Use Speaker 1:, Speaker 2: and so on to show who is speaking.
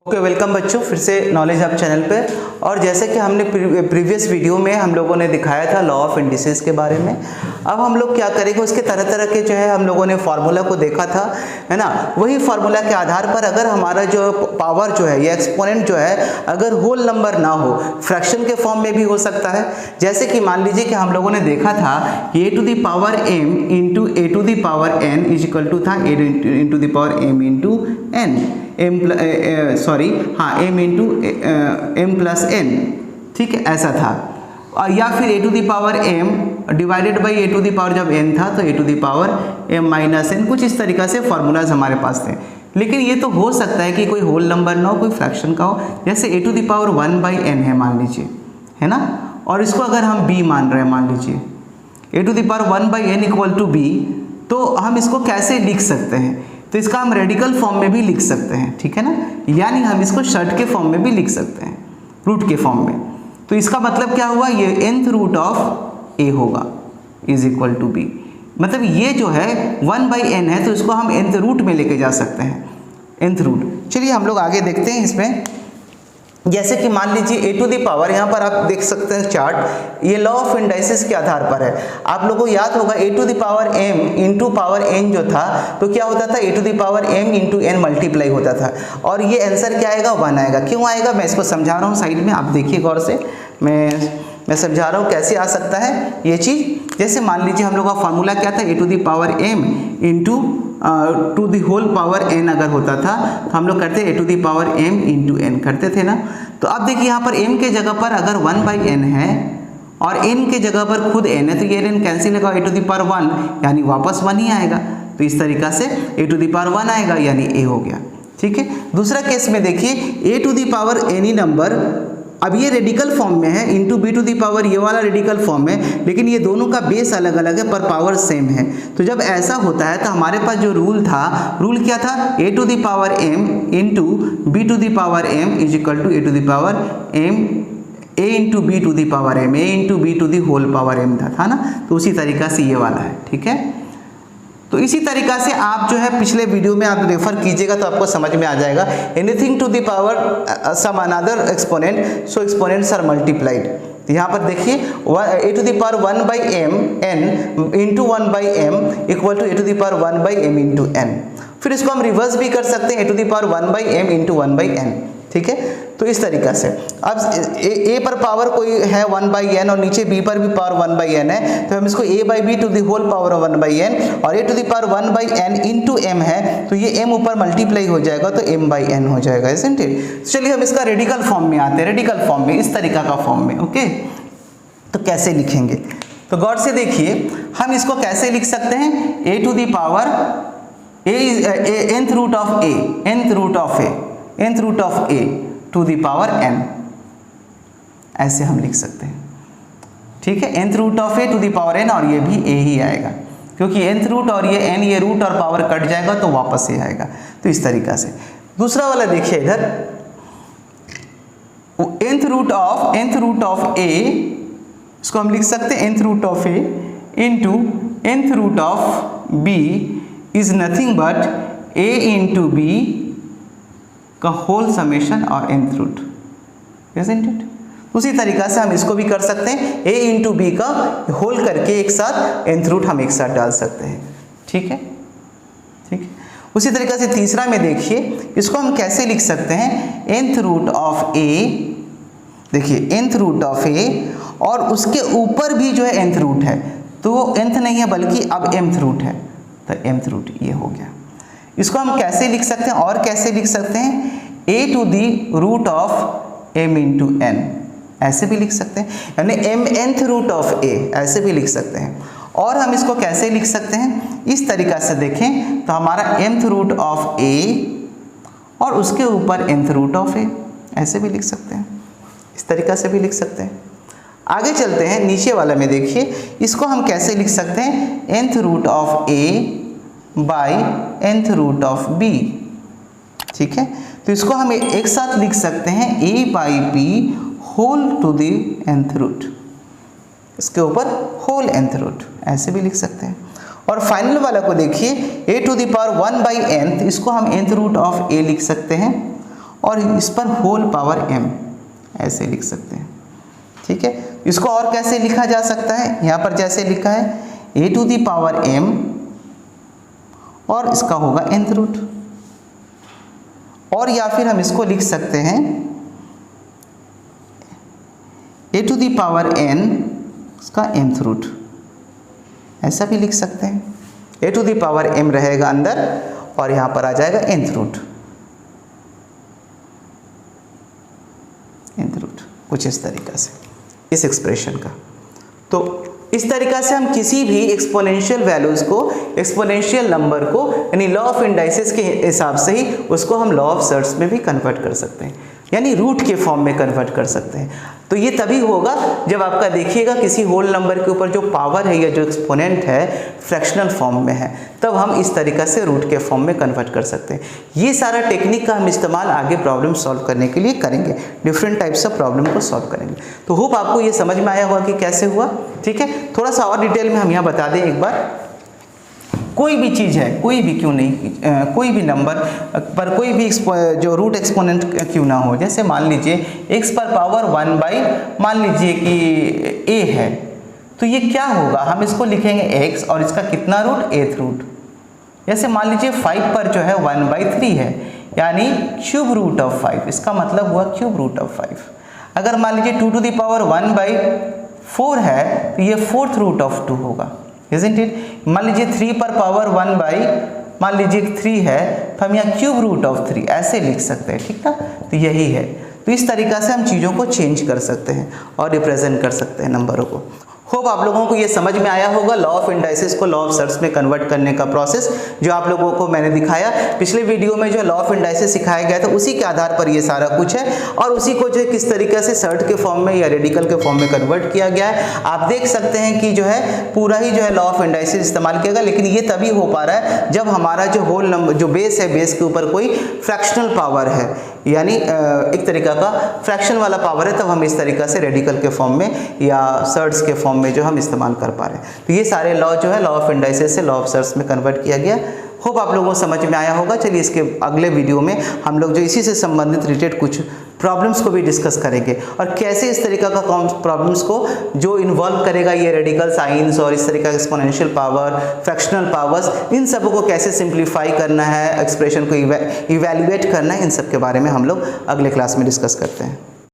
Speaker 1: Okay welcome बच्चों, फिर से नॉलेज हब चैनल पे। और जैसे कि हमने प्रीवियस वीडियो में हम लोगों ने दिखाया था लॉ ऑफ इंडिसेस के बारे में, अब हम लोग क्या करेंगे उसके तरह तरह के जो है हम लोगों ने फार्मूला को देखा था, है ना। वही फार्मूला के आधार पर अगर हमारा जो पावर जो है या एक्सपोनेंट जो है अगर होल नंबर ना हो, फ्रैक्शन के फॉर्म में भी हो सकता है। जैसे कि मान लीजिए कि हम लोगों ने देखा था a to the power m into a to the power n is equal to था a into the power m into n, m into m plus n, ठीक है, ऐसा था। और या फिर a to the power m divided by a to the power जब n था तो a to the power m minus n, कुछ इस तरीक़ा से फार्मूलाज हमारे पास थे। लेकिन ये तो हो सकता है कि कोई होल नंबर ना हो, कोई फ्रैक्शन का हो, जैसे a to the power 1 by n है मान लीजिए, है ना। और इसको अगर हम b मान रहे हैं, मान लीजिए a to the power 1 by n equal to b, तो हम इसको कैसे लिख सकते हैं? तो इसका हम रेडिकल फॉर्म में भी लिख सकते हैं, ठीक है ना, यानी हम इसको शर्ट के फॉर्म में भी लिख सकते हैं, रूट के फॉर्म में। तो इसका मतलब क्या हुआ, ये nth रूट ऑफ a होगा इज इक्वल टू b। मतलब ये जो है 1 बाई n है तो इसको हम nth रूट में लेके जा सकते हैं, nth रूट। चलिए हम लोग आगे देखते हैं इसमें। जैसे कि मान लीजिए ए टू दी पावर, यहाँ पर आप देख सकते हैं चार्ट, ये लॉ ऑफ इंडाइसिस के आधार पर है। आप लोगों को याद होगा a to the power m into power n जो था तो क्या होता था, a to the power m into n multiply होता था। और ये आंसर क्या आएगा, 1 आएगा। क्यों आएगा, मैं इसको समझा रहा हूँ साइड में, आप देखिए गौर से। मैं समझा रहा हूँ कैसे आ सकता है ये चीज़। जैसे मान लीजिए हम लोग का फॉर्मूला क्या था, a to the power m into to the whole power n अगर होता था तो हम लोग करते a to the power m into n करते थे ना। तो अब देखिए यहाँ पर m के जगह पर अगर 1 बाई n है और n के जगह पर खुद n है तो ये n कैंसिल होगा, ए टू दी पावर 1 यानी वापस 1 ही आएगा। तो इस तरीक़ा से ए टू दी पावर 1 आएगा यानी a हो गया, ठीक है। दूसरा केस में देखिए a to the power any number, अब ये रेडिकल फॉर्म में है, into b to the power ये वाला रेडिकल फॉर्म है, लेकिन ये दोनों का बेस अलग अलग है पर पावर सेम है। तो जब ऐसा होता है तो हमारे पास जो रूल था, रूल क्या था, a to the power m into b to the power m is equal to a to the power m a into b to the power m, a into b to the whole power m था ना। तो उसी तरीका से ये वाला है, ठीक है। तो इसी तरीका से आप जो है पिछले वीडियो में आप रेफर कीजिएगा तो आपको समझ में आ जाएगा। Anything to the power some another exponent, so exponents are multiplied. यहाँ पर देखिए a to the power 1 by m n into 1 by m equal to a to the power 1 by m into n। फिर इसको हम reverse भी कर सकते हैं, a to the power 1 by m into 1 by n, ठीक है। तो इस तरीका से अब a पर पावर कोई है 1 बाई n और नीचे b पर भी पावर 1 बाई n है, तो हम इसको a बाई बी to the whole power 1 by n और a to the power 1 by n into m है, तो ये m ऊपर मल्टीप्लाई हो जाएगा तो m बाई n हो जाएगा, इजंट इट। चलिए हम इसका रेडिकल फॉर्म में आते हैं, रेडिकल फॉर्म में, इस तरीका का फॉर्म में, ओके। तो कैसे लिखेंगे, तो गौर से देखिए हम इसको कैसे लिख सकते हैं, a to the power nth root of a, nth root of a to the power n, ऐसे हम लिख सकते हैं, ठीक है। nth root of a to the power n और ये भी a ही आएगा क्योंकि nth रूट और ये n, ये रूट और पावर कट जाएगा तो वापस ये आएगा। तो इस तरीका से दूसरा वाला देखिए इधर, nth रूट ऑफ a, इसको हम लिख सकते हैं nth root of a into nth root of b is nothing but a into b का होल समेशन और nth रूट, isn't it? उसी तरीका से हम इसको भी कर सकते हैं, a इंटू बी का होल करके एक साथ nth रूट हम एक साथ डाल सकते हैं, ठीक है, ठीक है। उसी तरीका से तीसरा में देखिए, इसको हम कैसे लिख सकते हैं, nth रूट ऑफ a, देखिए nth रूट ऑफ a और उसके ऊपर भी जो है nth रूट है, तो वो nth नहीं है बल्कि अब mth रूट है, तो mth रूट ये हो गया। इसको हम कैसे लिख सकते हैं, और कैसे लिख सकते हैं, a to the root of m into n, ऐसे भी लिख सकते हैं, यानी m nth root of a, ऐसे भी लिख सकते हैं। और हम इसको कैसे लिख सकते हैं, इस तरीका से देखें तो हमारा mth रूट ऑफ a और उसके ऊपर nth रूट ऑफ a, ऐसे भी लिख सकते हैं, इस तरीका से भी लिख सकते हैं। आगे चलते हैं, नीचे वाला में देखिए, इसको हम कैसे लिख सकते हैं, nth root of a by nth root of b, ठीक है। तो इसको हम एक साथ लिख सकते हैं a by b whole to the nth root, इसके ऊपर होल nth रूट, ऐसे भी लिख सकते हैं। और फाइनल वाला को देखिए, a to the power 1 by n, इसको हम nth रूट ऑफ a लिख सकते हैं और इस पर होल पावर m ऐसे लिख सकते हैं। ठीक है, इसको और कैसे लिखा जा सकता है, यहाँ पर जैसे लिखा है a to the power m और इसका होगा nth रूट, और या फिर हम इसको लिख सकते हैं a to the power n इसका mth रूट, ऐसा भी लिख सकते हैं। a to the power m रहेगा अंदर और यहाँ पर आ जाएगा nth रूट, कुछ इस तरीक़ा से इस एक्सप्रेशन का। तो इस तरीक़ा से हम किसी भी एक्सपोनेंशियल वैल्यूज़ को, एक्सपोनेंशियल नंबर को, यानी लॉ ऑफ इंडाइसिस के हिसाब से ही उसको हम लॉ ऑफ सर्ट्स में भी कन्वर्ट कर सकते हैं, यानी रूट के फॉर्म में कन्वर्ट कर सकते हैं। तो ये तभी होगा जब आपका देखिएगा किसी होल नंबर के ऊपर जो पावर है या जो एक्सपोनेंट है फ्रैक्शनल फॉर्म में है, तब हम इस तरीक़ा से रूट के फॉर्म में कन्वर्ट कर सकते हैं। ये सारा टेक्निक का हम इस्तेमाल आगे प्रॉब्लम सॉल्व करने के लिए करेंगे, डिफरेंट टाइप्स ऑफ प्रॉब्लम को सॉल्व करेंगे। तो होप आपको ये समझ में आया होगा कि कैसे हुआ। ठीक है, थोड़ा सा और डिटेल में हम यहाँ बता दें एक बार। कोई भी चीज़ है, कोई भी क्यों नहीं, कोई भी नंबर पर कोई भी जो रूट एक्सपोनेंट क्यों ना हो, जैसे मान लीजिए x पर पावर 1 बाई मान लीजिए कि a है, तो ये क्या होगा, हम इसको लिखेंगे x और इसका कितना रूट,8th रूट। जैसे मान लीजिए 5 पर जो है 1/3 है, यानी क्यूब रूट ऑफ 5, इसका मतलब हुआ क्यूब रूट ऑफ 5। अगर मान लीजिए 2 टू दी पावर 1/4 है तो ये 4th रूट ऑफ 2 होगा, isn't it? मान लीजिए 3 पर पावर 1 बाई मान लीजिए 3 है तो हम यहाँ क्यूब रूट ऑफ 3 ऐसे लिख सकते हैं। ठीक ना, तो यही है। तो इस तरीक़ा से हम चीज़ों को चेंज कर सकते हैं और रिप्रेजेंट कर सकते हैं नंबरों को। होप आप लोगों को ये समझ में आया होगा लॉ ऑफ इंडाइसिस को लॉ ऑफ सर्ट्स में कन्वर्ट करने का प्रोसेस जो आप लोगों को मैंने दिखाया। पिछले वीडियो में जो लॉ ऑफ इंडाइसिस सिखाया गया था उसी के आधार पर ये सारा कुछ है, और उसी को जो है किस तरीके से सर्ट के फॉर्म में या रेडिकल के फॉर्म में कन्वर्ट किया गया है। आप देख सकते हैं कि जो है पूरा ही जो है लॉ ऑफ इंडाइसिस इस्तेमाल किया गया, लेकिन ये तभी हो पा रहा है जब हमारा जो होल नंबर जो बेस है, बेस के ऊपर कोई फ्रैक्शनल पावर है, यानी एक तरीका का फ्रैक्शन वाला पावर है, तब हम इस तरीका से रेडिकल के फॉर्म में या सर्ट्स के फॉर्म में जो हम इस्तेमाल कर पा रहे हैं। तो ये सारे लॉ जो है लॉ ऑफ इंडाइसिस से लॉ ऑफ सर्ट्स में कन्वर्ट किया गया। होप आप लोगों को समझ में आया होगा। चलिए इसके अगले वीडियो में हम लोग जो इसी से संबंधित रिलेटेड कुछ प्रॉब्लम्स को भी डिस्कस करेंगे और कैसे इस तरीका का प्रॉब्लम्स को जो इन्वॉल्व करेगा ये रेडिकल साइंस और इस तरीका का एक्सपोनेंशियल पावर, फ्रैक्शनल पावर्स, इन सब को कैसे सिंप्लीफाई करना है, एक्सप्रेशन को इवैल्यूएट करना है, इन सब के बारे में हम लोग अगले क्लास में डिस्कस करते हैं।